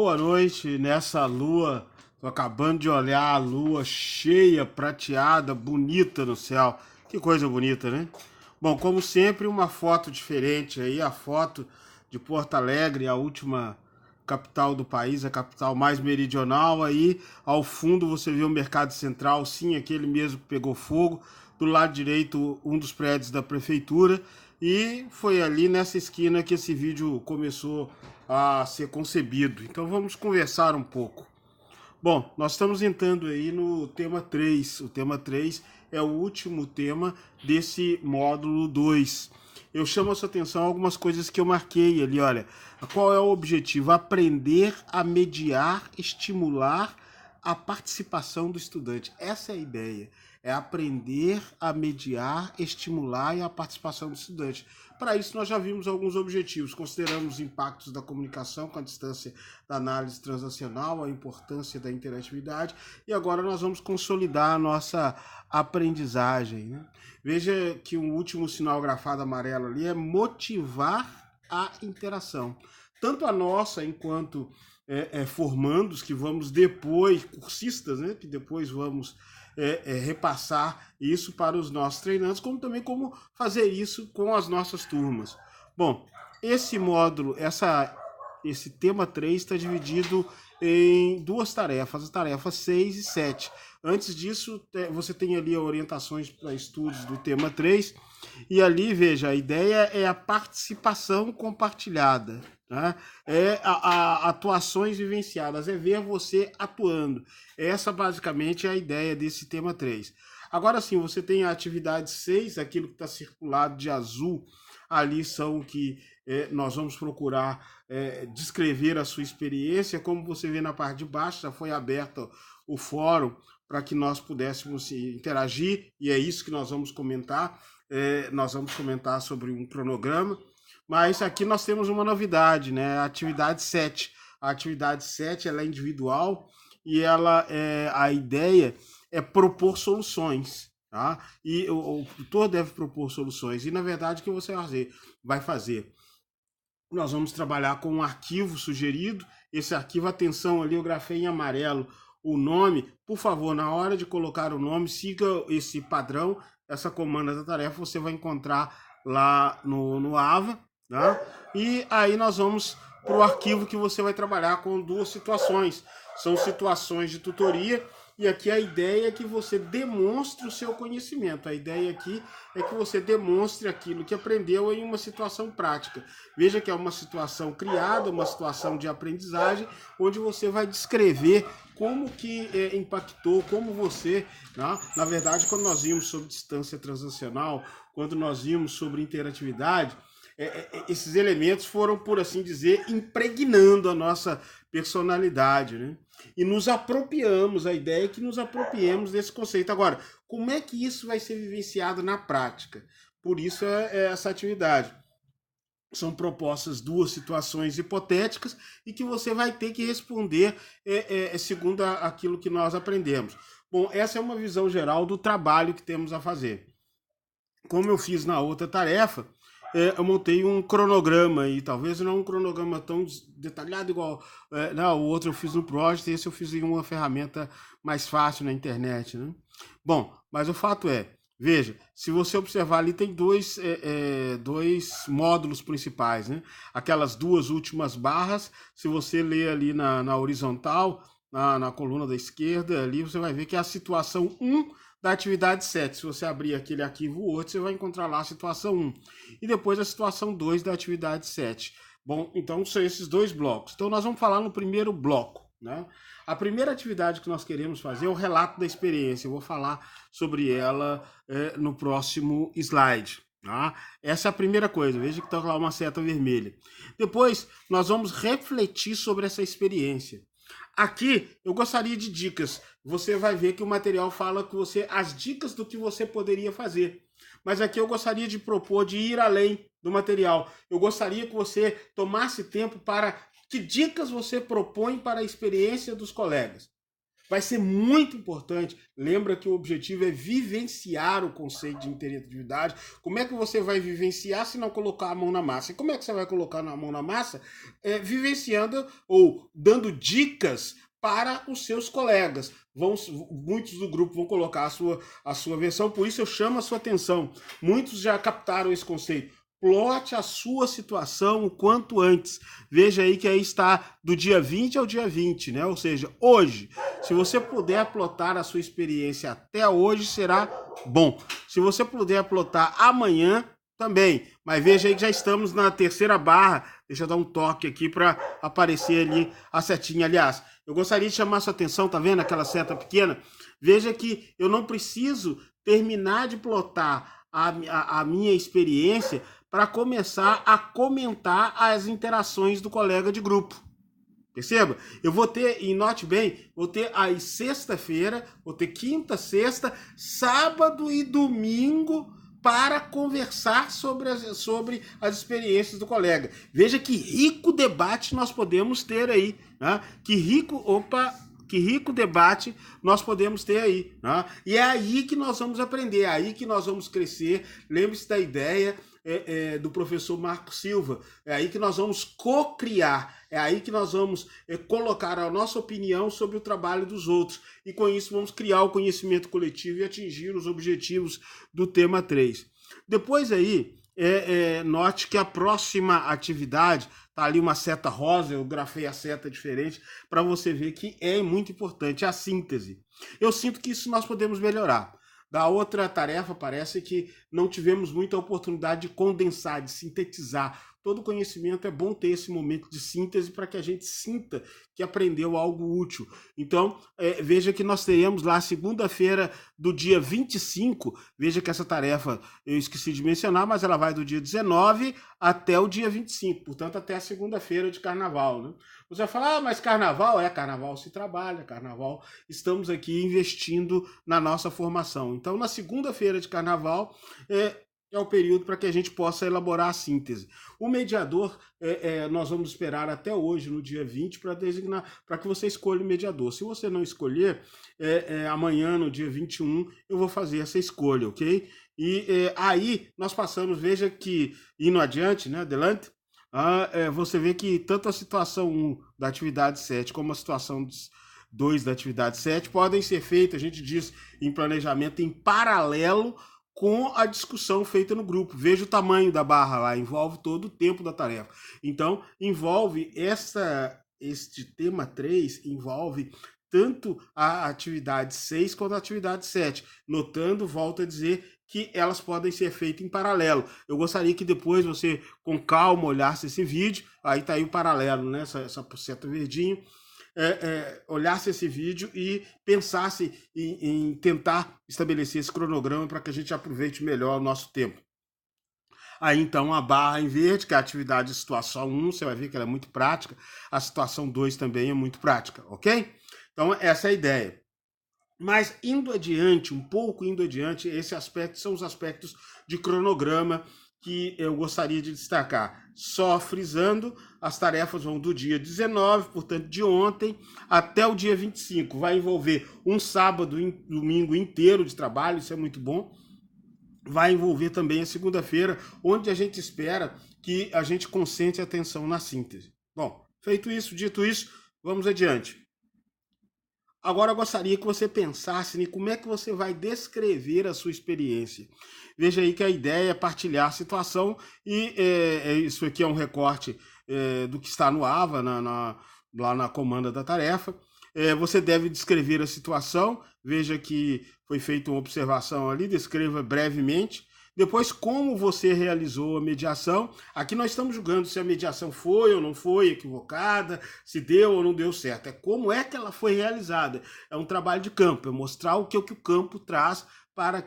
boa noite nessa lua. Tô acabando de olhar a lua cheia, prateada, bonita no céu. Que coisa bonita, né? Bom, como sempre, uma foto diferente aí, a foto de Porto Alegre, a última capital do país, a capital mais meridional. Aí, ao fundo, você vê o Mercado Central, sim, aquele mesmo que pegou fogo. Do lado direito, um dos prédios da prefeitura. E foi ali nessa esquina que esse vídeo começou a ser concebido. Então vamos conversar um pouco. Bom, nós estamos entrando aí no tema 3. O tema 3 é o último tema desse módulo 2. Eu chamo a sua atenção a algumas coisas que eu marquei ali, olha. Qual é o objetivo? Aprender a mediar, estimular a participação do estudante. Essa é a ideia. É aprender a mediar, estimular a participação do estudante. Para isso, nós já vimos alguns objetivos. Consideramos os impactos da comunicação com a distância da análise transacional, a importância da interatividade, e agora nós vamos consolidar a nossa aprendizagem, né? Veja que um último sinal grafado amarelo ali é motivar a interação. Tanto a nossa, enquanto formandos, que vamos depois, cursistas, né, que depois vamos repassar isso para os nossos treinantes, como também como fazer isso com as nossas turmas. Bom, esse módulo, esse tema 3 está dividido em duas tarefas, as tarefas 6 e 7. Antes disso, você tem ali orientações para estudos do tema 3, e ali, veja, a ideia é a participação compartilhada, né? Atuações vivenciadas, é ver você atuando. Essa basicamente é a ideia desse tema 3. Agora sim, você tem a atividade 6, aquilo que está circulado de azul, ali são o que nós vamos procurar descrever a sua experiência. Como você vê na parte de baixo, já foi aberto o fórum para que nós pudéssemos interagir, e é isso que nós vamos comentar. Nós vamos comentar sobre um cronograma, mas aqui nós temos uma novidade, né? A atividade 7. A atividade 7 ela é individual e a ideia é propor soluções, tá? E o tutor deve propor soluções. E na verdade o que você vai fazer? Nós vamos trabalhar com um arquivo sugerido. Esse arquivo, atenção, ali eu grafei em amarelo o nome. Por favor, na hora de colocar o nome, siga esse padrão, essa comanda da tarefa, você vai encontrar lá no AVA, tá? E aí nós vamos para o arquivo que você vai trabalhar com duas situações. São situações de tutoria, e aqui a ideia é que você demonstre o seu conhecimento. A ideia aqui é que você demonstre aquilo que aprendeu em uma situação prática. Veja que é uma situação criada, uma situação de aprendizagem, onde você vai descrever como que impactou, como você, né? Na verdade, quando nós vimos sobre distância transacional, quando nós vimos sobre interatividade, esses elementos foram, por assim dizer, impregnando a nossa personalidade, né? E nos apropriamos, a ideia é que nos apropriemos desse conceito. Agora, como é que isso vai ser vivenciado na prática? Por isso essa atividade. São propostas duas situações hipotéticas e que você vai ter que responder segundo aquilo que nós aprendemos. Bom, essa é uma visão geral do trabalho que temos a fazer. Como eu fiz na outra tarefa, eu montei um cronograma aí, talvez não um cronograma tão detalhado igual não, o outro eu fiz no Project, esse eu fiz em uma ferramenta mais fácil na internet, né? Bom, mas o fato é, veja, se você observar ali tem dois módulos principais, né? Aquelas duas últimas barras, se você ler ali na horizontal, na coluna da esquerda, ali você vai ver que é a situação 1 da atividade 7. Se você abrir aquele arquivo Word, você vai encontrar lá a situação 1. E depois a situação 2 da atividade 7. Bom, então são esses dois blocos. Então nós vamos falar no primeiro bloco, né? A primeira atividade que nós queremos fazer é o relato da experiência. Eu vou falar sobre ela no próximo slide. Tá? Essa é a primeira coisa. Veja que está lá uma seta vermelha. Depois nós vamos refletir sobre essa experiência. Aqui eu gostaria de dicas. Você vai ver que o material fala que as dicas do que você poderia fazer. Mas aqui eu gostaria de propor de ir além do material. Eu gostaria que você tomasse tempo para que dicas você propõe para a experiência dos colegas. Vai ser muito importante. Lembra que o objetivo é vivenciar o conceito de interatividade. Como é que você vai vivenciar se não colocar a mão na massa? E como é que você vai colocar a mão na massa? Vivenciando ou dando dicas para os seus colegas. Muitos do grupo vão colocar a sua versão, por isso eu chamo a sua atenção. Muitos já captaram esse conceito. Plote a sua situação o quanto antes. Veja aí que aí está do dia 20 ao dia 20, né? Ou seja, hoje. Se você puder plotar a sua experiência até hoje, será bom. Se você puder plotar amanhã, também. Mas veja aí que já estamos na terceira barra. Deixa eu dar um toque aqui para aparecer ali a setinha. Aliás, eu gostaria de chamar sua atenção, tá vendo aquela seta pequena? Veja que eu não preciso terminar de plotar a minha experiência para começar a comentar as interações do colega de grupo. Perceba? Eu vou ter, e note bem, vou ter aí sexta-feira, vou ter quinta, sexta, sábado e domingo para conversar sobre as experiências do colega. Veja que rico debate nós podemos ter aí, né? Que rico debate nós podemos ter aí, né? E é aí que nós vamos aprender, é aí que nós vamos crescer. Lembre-se da ideia do professor Marco Silva, é aí que nós vamos co-criar, é aí que nós vamos colocar a nossa opinião sobre o trabalho dos outros, e com isso vamos criar o conhecimento coletivo e atingir os objetivos do tema 3. Depois aí, note que a próxima atividade, tá ali uma seta rosa, eu grafei a seta diferente, para você ver que é muito importante, a síntese. Eu sinto que isso nós podemos melhorar. Da outra tarefa, parece que não tivemos muita oportunidade de condensar, de sintetizar. Todo conhecimento é bom ter esse momento de síntese para que a gente sinta que aprendeu algo útil. Então, veja que nós teremos lá segunda-feira do dia 25, veja que essa tarefa eu esqueci de mencionar, mas ela vai do dia 19 até o dia 25, portanto até a segunda-feira de carnaval, né? Você vai falar, mas carnaval se trabalha, carnaval, estamos aqui investindo na nossa formação. Então, na segunda-feira de carnaval, é o período para que a gente possa elaborar a síntese. O mediador, nós vamos esperar até hoje, no dia 20, para designar, para que você escolha o mediador. Se você não escolher, amanhã, no dia 21, eu vou fazer essa escolha, ok? E aí nós passamos, veja que, indo adiante, né, adelante, você vê que tanto a situação 1 da atividade 7 como a situação 2 da atividade 7 podem ser feitas, a gente diz em planejamento, em paralelo com a discussão feita no grupo. Veja o tamanho da barra lá, envolve todo o tempo da tarefa. Então, envolve este tema 3, envolve tanto a atividade 6 quanto a atividade 7. Notando, volto a dizer, que elas podem ser feitas em paralelo. Eu gostaria que depois você, com calma, olhasse esse vídeo. Aí tá aí o paralelo, né? Essa seta verdinho. Olhasse esse vídeo e pensasse em tentar estabelecer esse cronograma para que a gente aproveite melhor o nosso tempo. Aí então a barra em verde, que é a atividade situação 1, você vai ver que ela é muito prática. A situação 2 também é muito prática, ok? Então essa é a ideia. Mas indo adiante, um pouco indo adiante, esse aspecto são os aspectos de cronograma que eu gostaria de destacar. Só frisando, as tarefas vão do dia 19, portanto de ontem, até o dia 25. Vai envolver um sábado e domingo inteiro de trabalho, isso é muito bom. Vai envolver também a segunda-feira, onde a gente espera que a gente concentre atenção na síntese. Bom, feito isso, dito isso, vamos adiante. Agora eu gostaria que você pensasse em como é que você vai descrever a sua experiência. Veja aí que a ideia é partilhar a situação e isso aqui é um recorte do que está no AVA, lá na comanda da tarefa. Você deve descrever a situação, veja que foi feita uma observação ali, descreva brevemente. Depois, como você realizou a mediação. Aqui nós estamos julgando se a mediação foi ou não foi equivocada, se deu ou não deu certo. É como é que ela foi realizada. É um trabalho de campo, é mostrar o que o campo traz para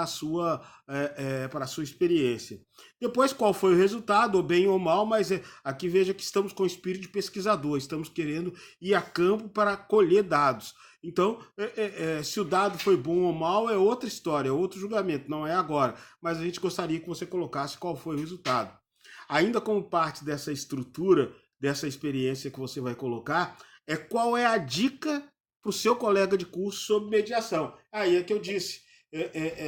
a sua experiência. Depois, qual foi o resultado, ou bem ou mal, mas aqui veja que estamos com o espírito de pesquisador, estamos querendo ir a campo para colher dados. Então, se o dado foi bom ou mal é outra história, é outro julgamento, não é agora. Mas a gente gostaria que você colocasse qual foi o resultado. Ainda como parte dessa estrutura, dessa experiência que você vai colocar, qual é a dica para o seu colega de curso sobre mediação. Aí é que eu disse,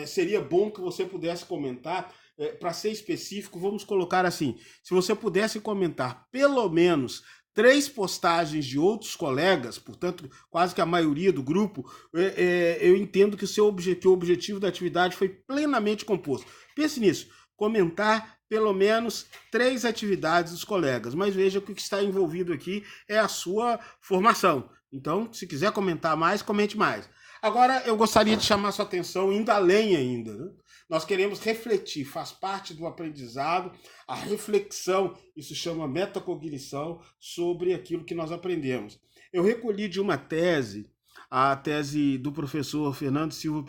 seria bom que você pudesse comentar, para ser específico, vamos colocar assim, se você pudesse comentar pelo menos 3 postagens de outros colegas, portanto, quase que a maioria do grupo, eu entendo que o objetivo da atividade foi plenamente composto. Pense nisso, comentar pelo menos 3 atividades dos colegas, mas veja que o que está envolvido aqui é a sua formação. Então, se quiser comentar mais, comente mais. Agora, eu gostaria de chamar sua atenção, indo além ainda, né? Nós queremos refletir, faz parte do aprendizado, a reflexão, isso chama metacognição, sobre aquilo que nós aprendemos. Eu recolhi de uma tese, a tese do professor Fernando Silva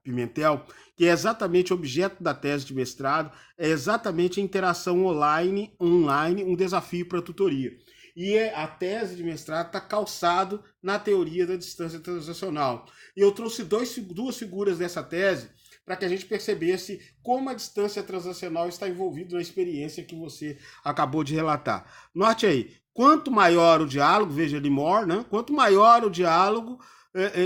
Pimentel, que é exatamente o objeto da tese de mestrado, é exatamente a interação online, um desafio para a tutoria. E a tese de mestrado está calçado na teoria da distância transacional. E eu trouxe duas figuras dessa tese para que a gente percebesse como a distância transacional está envolvida na experiência que você acabou de relatar. Note aí, quanto maior o diálogo, veja ali more, né? Quanto maior o diálogo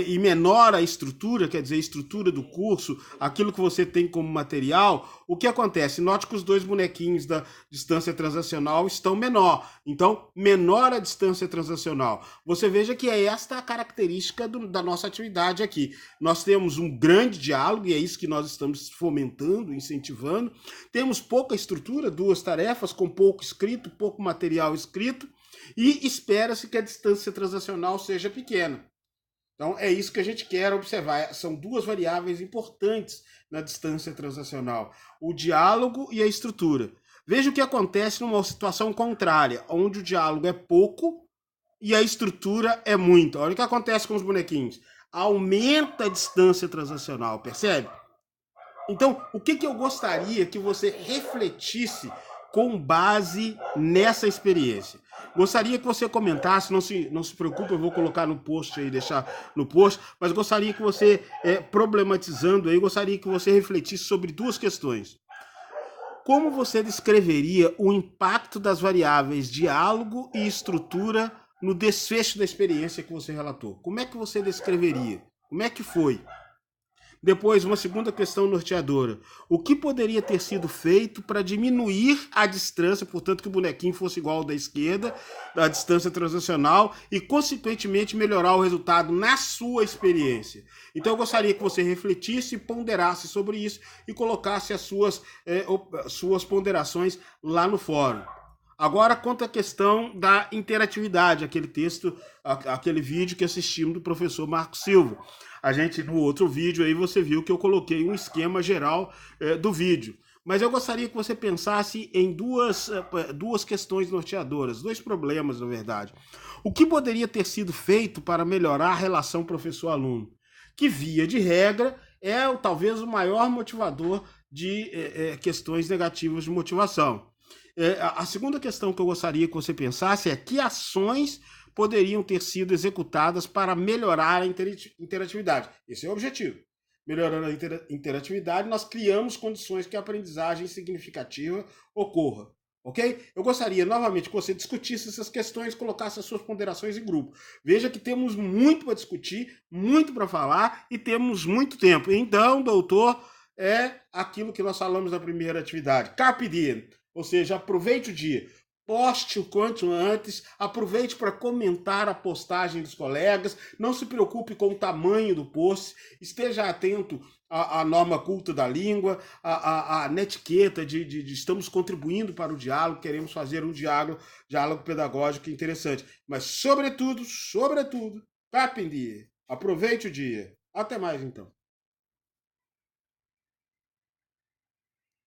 e menor a estrutura, quer dizer, a estrutura do curso, aquilo que você tem como material, o que acontece? Note que os 2 bonequinhos da distância transacional estão menor. Então, menor a distância transacional. Você veja que é esta a característica da nossa atividade aqui. Nós temos um grande diálogo, e é isso que nós estamos fomentando, incentivando. Temos pouca estrutura, 2 tarefas, com pouco escrito, pouco material escrito, e espera-se que a distância transacional seja pequena. Então, é isso que a gente quer observar. São 2 variáveis importantes na distância transacional: o diálogo e a estrutura. Veja o que acontece numa situação contrária, onde o diálogo é pouco e a estrutura é muito. Olha o que acontece com os bonequinhos. Aumenta a distância transacional, percebe? Então, o que eu gostaria que você refletisse com base nessa experiência? Gostaria que você comentasse, não se preocupe, eu vou colocar no post aí, deixar no post, mas gostaria que você, problematizando aí, gostaria que você refletisse sobre 2 questões. Como você descreveria o impacto das variáveis diálogo e estrutura no desfecho da experiência que você relatou? Como é que você descreveria? Como é que foi? Depois, uma segunda questão norteadora. O que poderia ter sido feito para diminuir a distância, portanto que o bonequinho fosse igual ao da esquerda, da distância transacional, e, consequentemente, melhorar o resultado na sua experiência? Então, eu gostaria que você refletisse, ponderasse sobre isso e colocasse as suas ponderações lá no fórum. Agora, quanto à questão da interatividade, aquele texto, aquele vídeo que assistimos do professor Marco Silva. A gente, no outro vídeo, aí você viu que eu coloquei um esquema geral do vídeo. Mas eu gostaria que você pensasse em duas questões norteadoras, 2 problemas, na verdade. O que poderia ter sido feito para melhorar a relação professor-aluno? Que, via de regra, é talvez o maior motivador de questões negativas de motivação. A segunda questão que eu gostaria que você pensasse é que ações poderiam ter sido executadas para melhorar a interatividade. Esse é o objetivo. Melhorando a interatividade, nós criamos condições que a aprendizagem significativa ocorra. Ok? Eu gostaria, novamente, que você discutisse essas questões, colocasse as suas ponderações em grupo. Veja que temos muito para discutir, muito para falar e temos muito tempo. Então, doutor, é aquilo que nós falamos na primeira atividade. Carpe diem. Ou seja, aproveite o dia. Poste o quanto antes, aproveite para comentar a postagem dos colegas, não se preocupe com o tamanho do post, esteja atento à norma culta da língua, à netiqueta de estamos contribuindo para o diálogo, queremos fazer um diálogo pedagógico interessante. Mas, sobretudo, carpe diem. Aproveite o dia. Até mais, então.